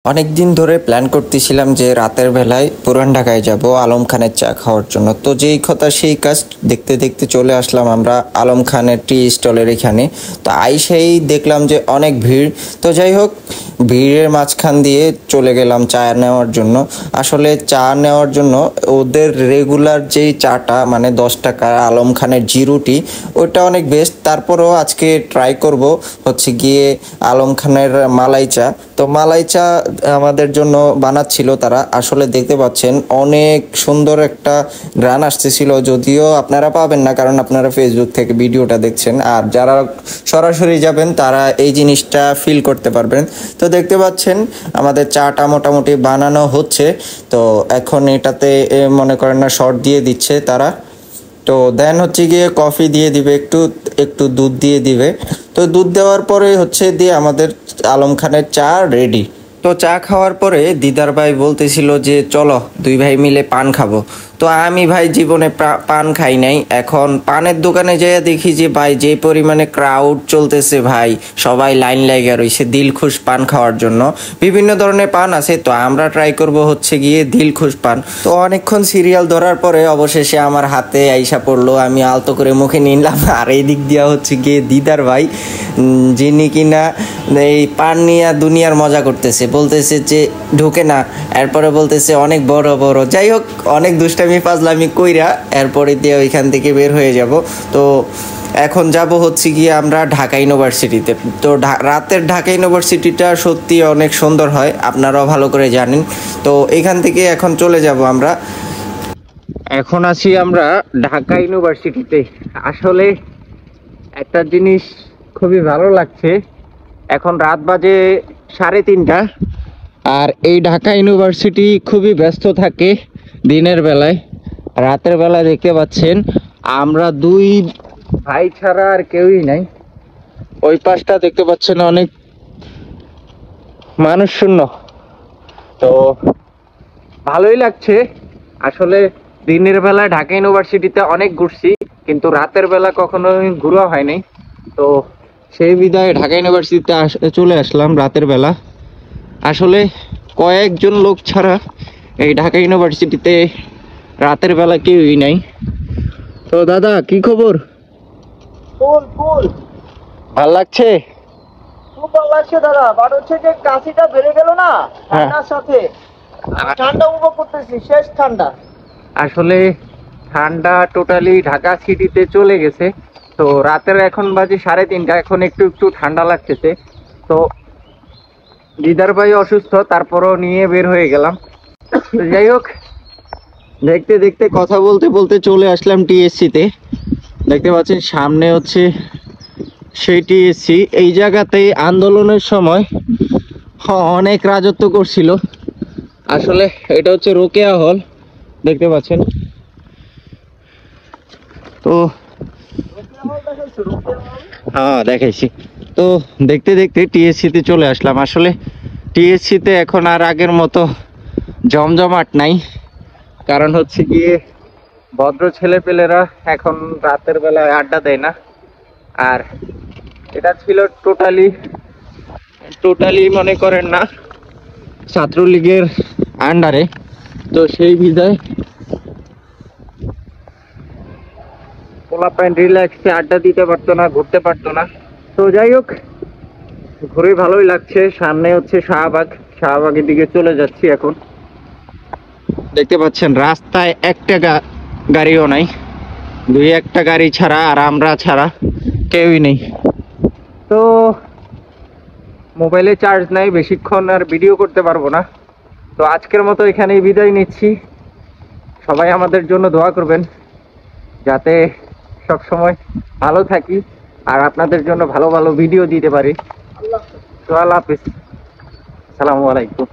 অনেকদিন ধরে প্ল্যান করতেছিলাম যে রাতের বেলায় পুরান ঢাকায় যাব আলম খানের চা খাওয়ার জন্য। তো যেই কথা সেই কাজ, দেখতে দেখতে চলে আসলাম আমরা আলম খানের টি স্টলের এখানে। তো আইসেই দেখলাম যে অনেক ভিড়। তো যাই হোক, ভিড়ের মাঝখান দিয়ে চলে গেলাম চা নেওয়ার জন্য। আসলে চা নেওয়ার জন্য ওদের রেগুলার যেই চাটা মানে 10 টাকা আলম খানের জিরো টি, ওইটা অনেক বেস্ট। তারপরেও আজকে ট্রাই করব হচ্ছে গিয়ে আলম খানের মালাই চা। তো মালাই চা আমাদের জন্য বানাচ্ছিল তারা। আসলে দেখতে পাচ্ছেন অনেক সুন্দর একটা গ্রান আসতেছিল, যদিও আপনারা পাবেন না কারণ আপনারা ফেসবুক থেকে ভিডিওটা দেখছেন, আর যারা সরাসরি যাবেন তারা এই জিনিসটা ফিল করতে পারবেন। তো দেখতে পাচ্ছেন আমাদের চাটা মোটামুটি বানানো হচ্ছে। তো এখন এটাতে মনে করেন না শর্ট দিয়ে দিচ্ছে তারা। তো দেন হচ্ছে গিয়ে কফি দিয়ে দিবে, একটু একটু দুধ দিয়ে দিবে। তো দুধ দেওয়ার পরে হচ্ছে দিয়ে আমাদের আলম খানের চা রেডি। তো চা খাওয়ার পরে দিদার ভাই বলতেছিল যে চলো দুই ভাই মিলে পান খাবো। তো আমি ভাই জীবনে পান খাই নাই। এখন পানের দোকানে যেয়ে দেখি যে ভাই যে পরিমাণে ক্রাউড চলতেছে, ভাই সবাই লাইন লাগিয়ে রয়েছে দিলখুশ পান খাওয়ার জন্য। বিভিন্ন ধরনের পান আছে, তো আমরা ট্রাই করব হচ্ছে গিয়ে দিলখুশ পান। তো অনেকক্ষণ সিরিয়াল ধরার পরে অবশেষে আমার হাতে আইসা পড়লো, আমি আলতো করে মুখে নিলাম। আর এই দিক দিয়া হচ্ছে গিয়ে দিদার ভাই, যিনি কিনা এই পান নিয়ে দুনিয়ার মজা করতেছে, বলতেছে যে ঢুকে না, এরপরে বলতেছে অনেক বড় বড়। যাই হোক, অনেক দুষ্টামি ফাজলামি কইরা এরপরে দিয়ে ওইখান থেকে বের হয়ে যাব। তো এখন যাব হচ্ছে গিয়ে আমরা ঢাকা ইউনিভার্সিটিতে। তো রাতের ঢাকা ইউনিভার্সিটিটা সত্যি অনেক সুন্দর হয়, আপনারাও ভালো করে জানেন। তো এখান থেকে এখন চলে যাব আমরা। এখন আছি আমরা ঢাকা ইউনিভার্সিটিতে। আসলে একটা জিনিস খুবই ভালো লাগছে, এখন রাত বাজে 3:30, আর এই ঢাকা ইউনিভার্সিটি খুবই ব্যস্ত থাকে দিনের বেলায়। রাতের বেলা দেখতে পাচ্ছেন আমরা দুই ভাই ছাড়া আর কেউই নাই। ওই পাশটা দেখতে পাচ্ছেন অনেক মানুষ শূন্য। তো ভালোই লাগছে। আসলে দিনের বেলা ঢাকা ইউনিভার্সিটিতে অনেক ঘুরছি, কিন্তু রাতের বেলা কখনোই ঘোরা হয়নি। তো সেই বিদায় ঢাকা ইউনিভার্সিটিতে চলে আসলাম রাতের বেলা। আসলে কয়েকজন লোক ছাড়া এই ঢাকা ইউনিভার্সিটিতে রাতের বেলা কেউই নাই। তো দাদা কি খবর? ফুল ফুল ভাল লাগছে? খুব ভালো লাগছে দাদা। বাট হচ্ছে যে কাশিটা বেড়ে গেল না ঠান্ডার সাথে। ঠান্ডা উপভোগ করতেছি, শেষ ঠান্ডা। আসলে ঠান্ডা টোটালি ঢাকা সিটিতে চলে গেছে। তো রাতের এখন বাজে 3:30, এখন একটু একটু ঠান্ডা লাগতেছে। তো দিদার ভাই অসুস্থ, তারপরও নিয়ে বের হয়ে গেলাম। যাই হোক, দেখতে দেখতে কথা বলতে বলতে চলে আসলাম টিএসসিতে। দেখতে পাচ্ছেন সামনে হচ্ছে সেই টিএসসি। এই জায়গাতেই আন্দোলনের সময় অনেক রাজত্ব করছিল। আসলে এটা হচ্ছে রোকেয়া হল, দেখতে পাচ্ছেন। তো হ্যাঁ দেখাইছি। তো দেখতে দেখতে টিএসসিতে চলে আসলাম। আসলে টিএসসিতে এখন আর আগের মতো জমজমাট নাই, কারণ হচ্ছে গিয়ে ভদ্র ছেলেপেলেরা এখন রাতের বেলায় আড্ডা দেয় না। আর এটা ছিল টোটালি মনে করেন না ছাত্রলীগের আন্ডারে। তো সেই বিধায় পোলাপাইন রিল্যাক্সে আড্ডা দিতে পারতো না, ঘুরতে পারতো না। তো যাই হোক, ঘুরে ভালোই লাগছে। সামনে হচ্ছে শাহবাগের দিকে চলে যাচ্ছি এখন। দেখতে পাচ্ছেন রাস্তায় একটা গাড়িও নাই, 2-1টা গাড়ি ছাড়া আর আমরা ছাড়া কেউই নেই। তো মোবাইলে চার্জ নাই, বেশিক্ষণ আর ভিডিও করতে পারবো না। তো আজকের মতো এখানেই বিদায় নিচ্ছি। সবাই আমাদের জন্য দোয়া করবেন যাতে সব সময় ভালো থাকি আর আপনাদের জন্য ভালো ভালো ভিডিও দিতে পারি। তো আল্লাহ হাফিজ, আসসালামু আলাইকুম।